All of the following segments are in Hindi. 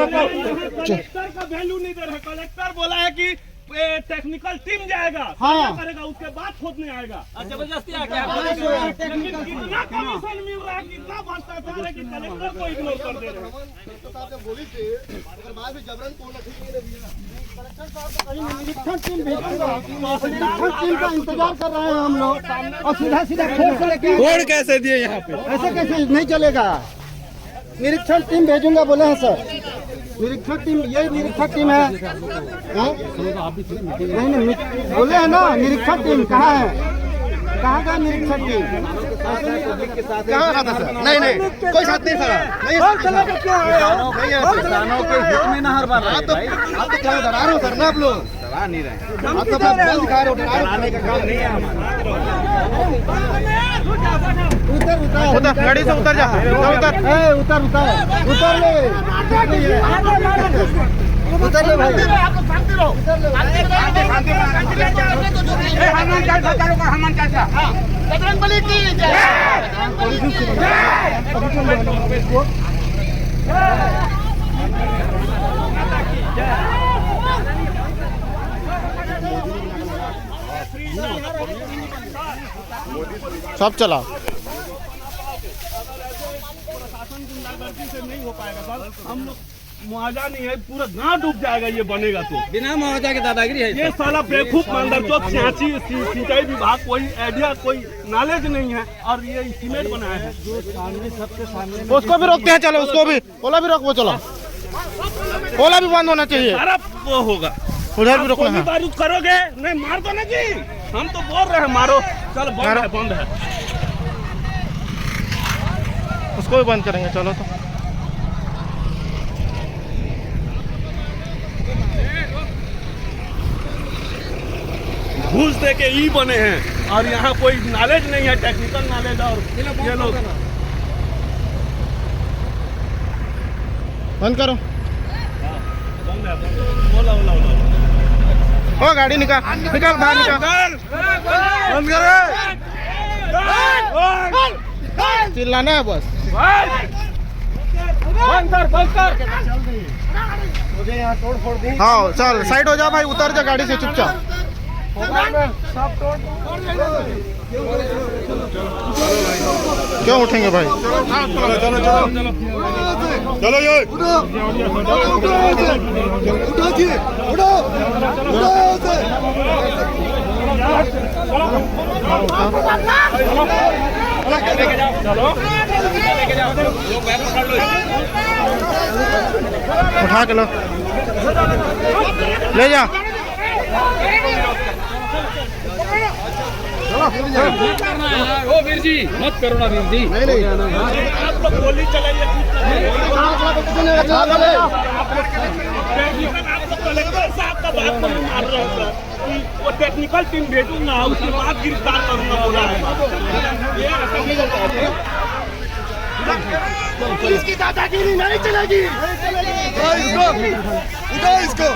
कलेक्टर का वैल्यू नहीं दे रहे। कलेक्टर बोला है कि टेक्निकल टीम जाएगा, हाँ करेगा, उसके बाद खोदने आएगा। जबरदस्ती आ गया, लेकिन इतना कमीशन मिल रहा है, कितना भ्रष्टाचार है कि कलेक्टर को इग्नोर कर दे रहे हैं। निरीक्षण टीम भेजूंगा, निरीक्षण टीम का इंतजार कर रहे हैं हम लोग, और सीधा सीधा रोड कैसे दिए यहाँ पे? ऐसे कैसे नहीं चलेगा। निरीक्षण टीम भेजूंगा बोले हैं सर। निरीक्षण टीम, ये निरीक्षण टीम है। नहीं बोले हैं ना, निरीक्षण टीम कहाँ है? कहाँ का निरीक्षण टीम? कहाँ था सर? नहीं कोई साथ नहीं था। किसानों के हित में नहर बन रहा है। आप तो क्या डरा रहे हो सर ना? आप लोग डरा नहीं रहे, आप तो बल दिखा रहे हो। डराने का काम नहीं है हमारा। उतर गाड़ी से उतर जा, उतर ले, उतर ले भाई। बजरंगबली की जय। सब चला प्रशासन गुंडागर्दी से नहीं हो पाएगा सर। हम लोग मुआवजा नहीं है, पूरा गांव डूब जाएगा ये बनेगा तो। बिना मुआवजा के दादागिरी है। ये साला बेवकूफ मानदार चौक सिंचाई विभाग कोई आइडिया, कोई नॉलेज नहीं है, और ये एस्टीमेट बनाया है। जो सामने सबके सामने उसको भी रोकते हैं। चलो उसको भी, ओला भी रोक, वो चलो ओला भी बंद होना चाहिए। सारा वो होगा, उधर भी रोकना है। बारूद करोगे नहीं, मार दो ना जी। हम तो बोल रहे हैं मारो। चल बंद है। उसको भी बंद करेंगे। चलो तो घूस दे के ई बने हैं, और यहाँ कोई नॉलेज नहीं है, टेक्निकल नॉलेज। और ये लोग बंद करो। बोला ओ गाड़ी निकाल बाहर निकाल। बंद करो। चिल्लाना है बस। बंद कर। मुझे यहाँ तोड़ फोड़ दी। हाँ चल साइड हो जा भाई, उतर जा गाड़ी से चुपचाप। क्यों उठेंगे भाई? चलो ये उठा के लो, ले जा। ओ वीर जी मत करो ना वीर जी। नहीं आप लोग गोली चलाइए। कलेक्टर साहब का बात को मार रहे हैं कि वो टेक्निकल टीम भेजूंगा, उसके बाद गिरफ्तार करूंगा बोला है। पुलिस की दादागिरी नहीं चलेगी। इसको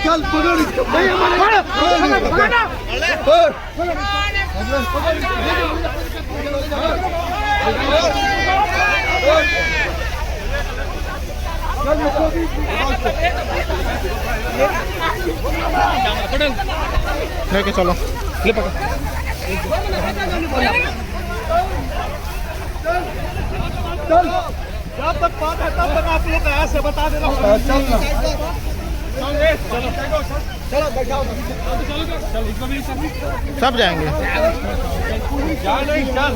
चल पकड़ इसको। लेके चलो, ले पकड़। जब तक बात है तब तक आप लोग ऐसे बता दे रहा हूँ। सब जाएंगे। चल